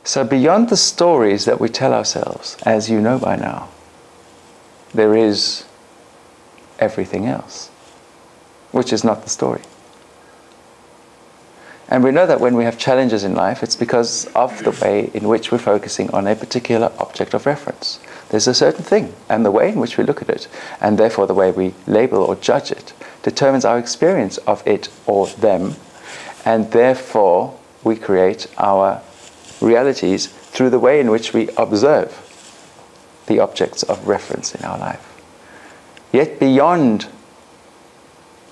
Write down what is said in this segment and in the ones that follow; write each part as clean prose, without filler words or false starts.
So beyond the stories that we tell ourselves, as you know by now, there is everything else, which is not the story. And we know that when we have challenges in life, it's because of the way in which we're focusing on a particular object of reference. There's a certain thing, and the way in which we look at it, and therefore the way we label or judge it, determines our experience of it or them, and therefore we create our realities through the way in which we observe the objects of reference in our life. Yet beyond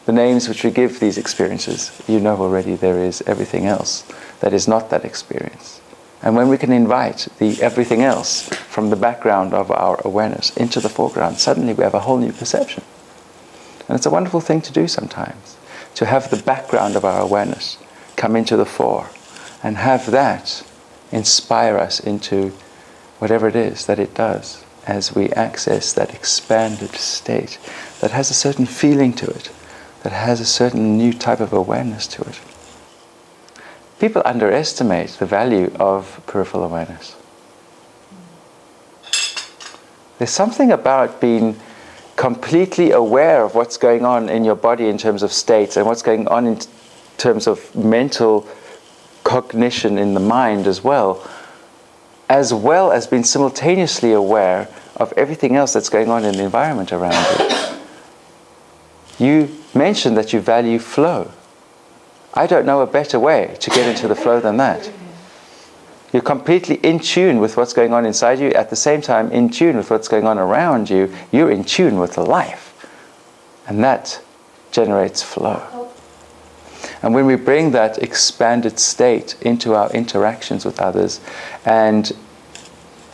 the names which we give these experiences, you know already there is everything else that is not that experience. And when we can invite the everything else from the background of our awareness into the foreground, suddenly we have a whole new perception. And it's a wonderful thing to do sometimes, to have the background of our awareness come into the fore and have that inspire us into whatever it is that it does as we access that expanded state that has a certain feeling to it, that has a certain new type of awareness to it. People underestimate the value of peripheral awareness. There's something about being completely aware of what's going on in your body in terms of states and what's going on in terms of mental cognition in the mind as well as being simultaneously aware of everything else that's going on in the environment around you. You mentioned that you value flow. I don't know a better way to get into the flow than that. You're completely in tune with what's going on inside you, at the same time in tune with what's going on around you. You're in tune with life. And that generates flow. And when we bring that expanded state into our interactions with others and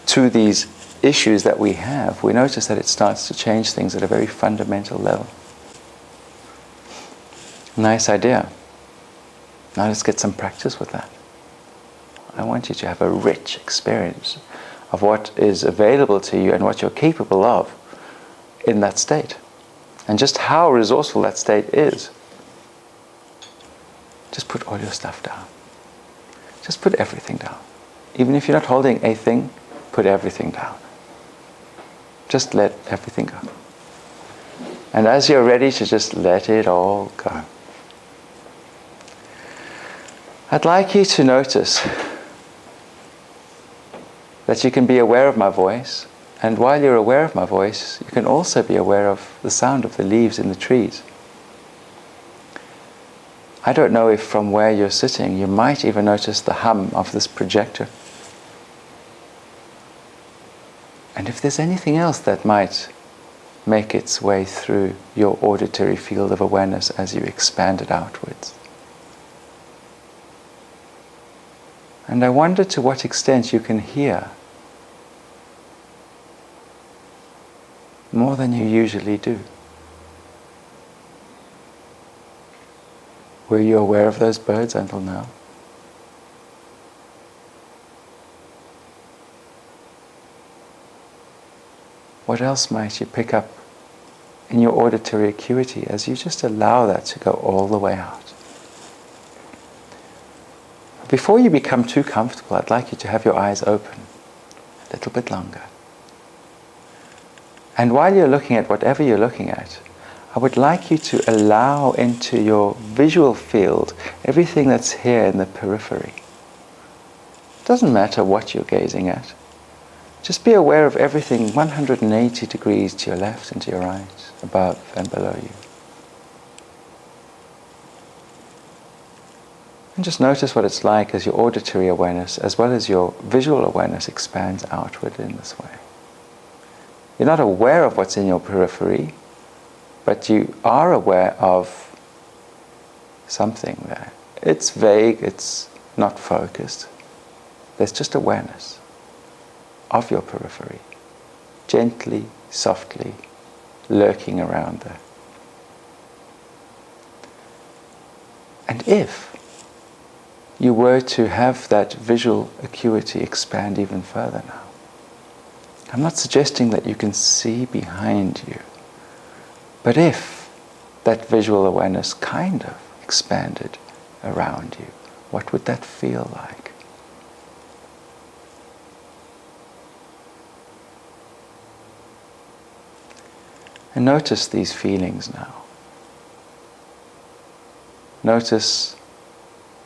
to these issues that we have, we notice that it starts to change things at a very fundamental level. Nice idea. Now let's get some practice with that. I want you to have a rich experience of what is available to you and what you're capable of in that state. And just how resourceful that state is. Just put all your stuff down. Just put everything down. Even if you're not holding a thing, put everything down. Just let everything go. And as you're ready to just let it all go, I'd like you to notice that you can be aware of my voice, and while you're aware of my voice, you can also be aware of the sound of the leaves in the trees. I don't know if from where you're sitting, you might even notice the hum of this projector. And if there's anything else that might make its way through your auditory field of awareness as you expand it outwards. And I wonder to what extent you can hear more than you usually do. Were you aware of those birds until now? What else might you pick up in your auditory acuity as you just allow that to go all the way out? Before you become too comfortable, I'd like you to have your eyes open a little bit longer. And while you're looking at whatever you're looking at, I would like you to allow into your visual field everything that's here in the periphery. It doesn't matter what you're gazing at. Just be aware of everything 180 degrees to your left and to your right, above and below you. And just notice what it's like as your auditory awareness, as well as your visual awareness, expands outward in this way. You're not aware of what's in your periphery, but you are aware of something there. It's vague, it's not focused. There's just awareness of your periphery, gently, softly, lurking around there. And if you were to have that visual acuity expand even further now, I'm not suggesting that you can see behind you, but if that visual awareness kind of expanded around you, what would that feel like? And notice these feelings now. Notice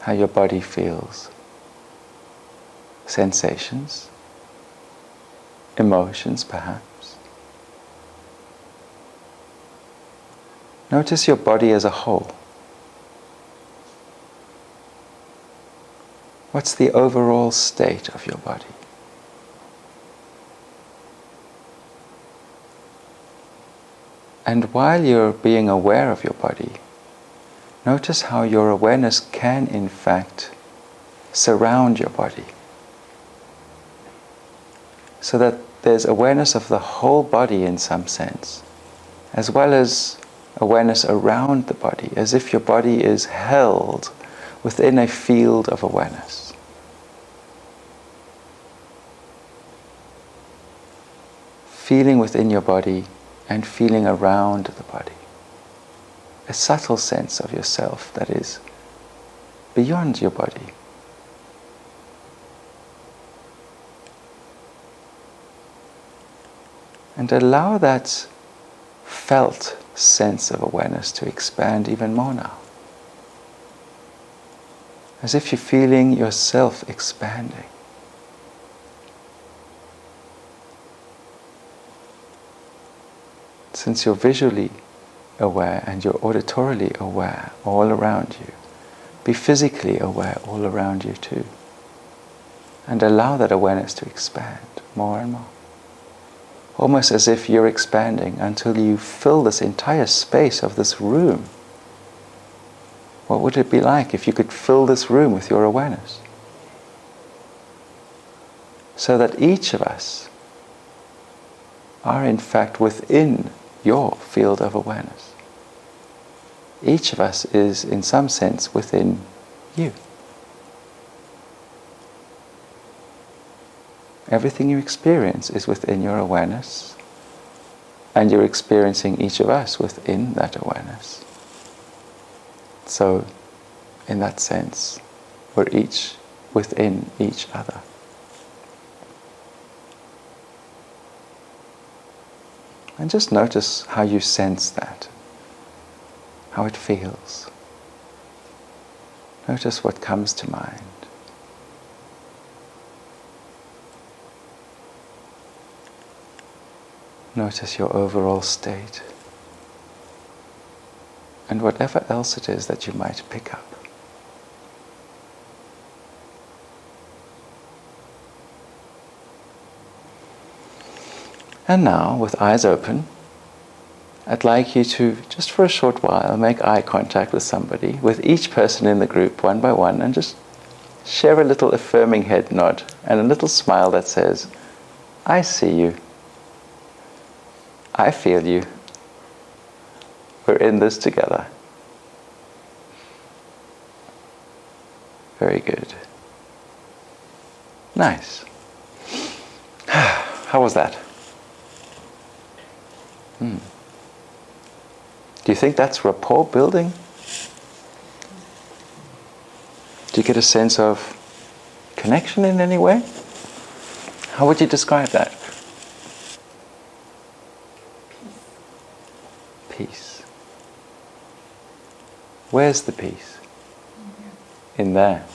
how your body feels. Sensations, emotions perhaps. Notice your body as a whole. What's the overall state of your body? And while you're being aware of your body, notice how your awareness can in fact surround your body. So that there's awareness of the whole body in some sense, as well as awareness around the body, as if your body is held within a field of awareness. Feeling within your body and feeling around the body. A subtle sense of yourself that is beyond your body. And allow that felt sense of awareness to expand even more now. As if you're feeling yourself expanding. Since you're visually aware and you're auditorily aware all around you, be physically aware all around you too. And allow that awareness to expand more and more. Almost as if you're expanding until you fill this entire space of this room. What would it be like if you could fill this room with your awareness? So that each of us are in fact within your field of awareness. Each of us is in some sense within you. Everything you experience is within your awareness, and you're experiencing each of us within that awareness. So, in that sense, we're each within each other. And just notice how you sense that, how it feels. Notice what comes to mind. Notice your overall state. And whatever else it is that you might pick up. And now, with eyes open, I'd like you to, just for a short while, make eye contact with somebody, with each person in the group, one by one, and just share a little affirming head nod and a little smile that says, I see you. I feel you. We're in this together. Very good. Nice. How was that? Do you think that's rapport building? Do you get a sense of connection in any way? How would you describe that? Peace. Where's the peace? In there.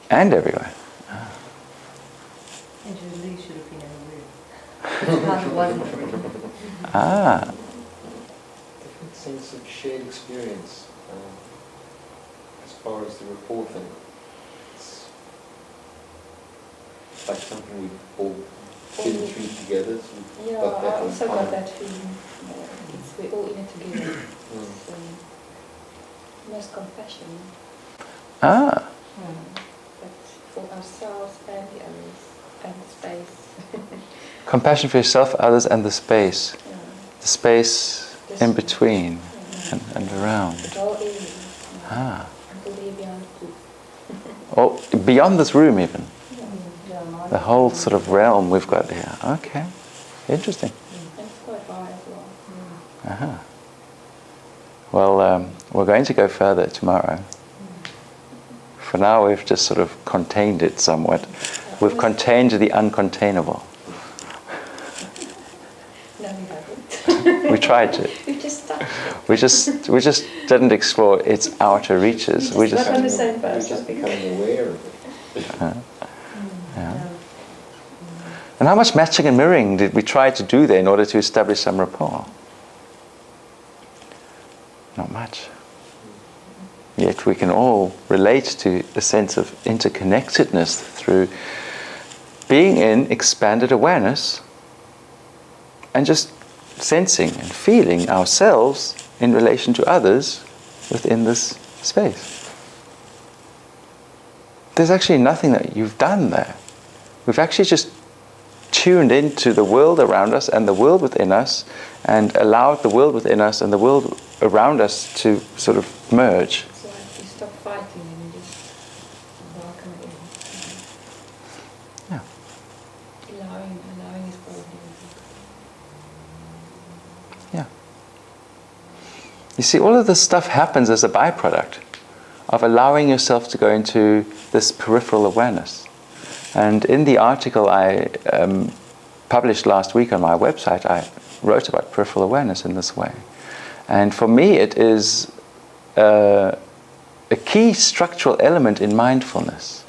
And everywhere. Ah. And you really should have been in a room. It wasn't a room. Ah. Different sense of shared experience as far as the rapport thing. It's like something we all been through together. So Yeah, I also got that feeling. We're all in it together. So, most compassion. Ah. But for ourselves and the others and the space. Compassion for yourself, others, and the space. Yeah. The space in between and The around. whole area. Ah. Until they're beyond two. Oh, beyond this room even. Yeah. The whole sort of realm we've got here. Okay. Interesting. And it's quite high as well. Uh-huh. Well, we're going to go further tomorrow. For now, we've just sort of contained it somewhat. We've contained the uncontainable. No, we haven't. tried to. We just touched it. We just didn't explore its outer reaches. We just not on the same We're person. just becoming aware of it. Yeah. And how much matching and mirroring did we try to do there in order to establish some rapport? Not much. Yet we can all relate to a sense of interconnectedness through being in expanded awareness and just sensing and feeling ourselves in relation to others within this space. There's actually nothing that you've done there. We've actually just tuned into the world around us and the world within us and allowed the world within us and the world around us to sort of merge. So you stop fighting and you just welcome it in. Yeah. Allowing is probably. Yeah. You see, all of this stuff happens as a byproduct of allowing yourself to go into this peripheral awareness. And in the article I published last week on my website, I wrote about peripheral awareness in this way. And for me, it is a key structural element in mindfulness.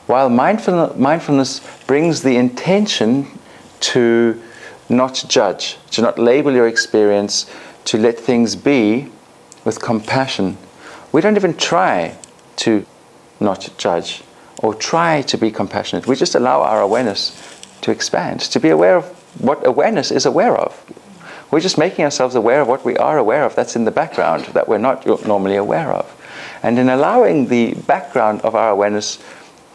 While mindfulness brings the intention to not judge, to not label your experience, to let things be with compassion, we don't even try to not judge or try to be compassionate. We just allow our awareness to expand, to be aware of what awareness is aware of. We're just making ourselves aware of what we are aware of that's in the background, that we're not normally aware of. And in allowing the background of our awareness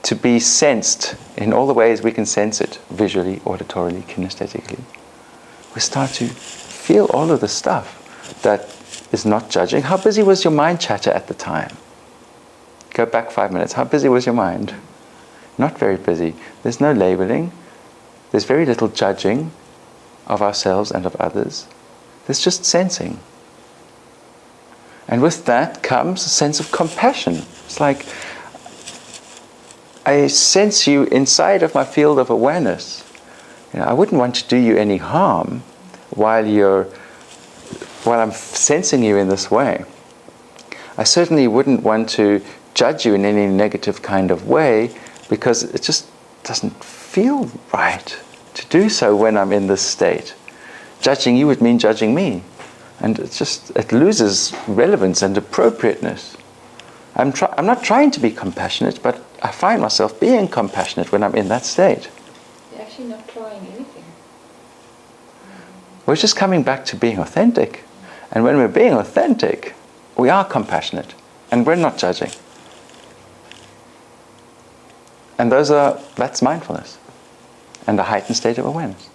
to be sensed in all the ways we can sense it, visually, auditorily, kinesthetically, we start to feel all of the stuff that is not judging. How busy was your mind chatter at the time? Go back 5 minutes. How busy was your mind? Not very busy. There's no labeling. There's very little judging of ourselves and of others. There's just sensing. And with that comes a sense of compassion. It's like, I sense you inside of my field of awareness. I wouldn't want to do you any harm while I'm sensing you in this way. I certainly wouldn't want to judge you in any negative kind of way, because it just doesn't feel right to do so when I'm in this state. Judging you would mean judging me, and it loses relevance and appropriateness. I'm not trying to be compassionate, but I find myself being compassionate when I'm in that state. You're actually not trying anything. We're just coming back to being authentic. And when we're being authentic, we are compassionate, and we're not judging. And that's mindfulness and a heightened state of awareness.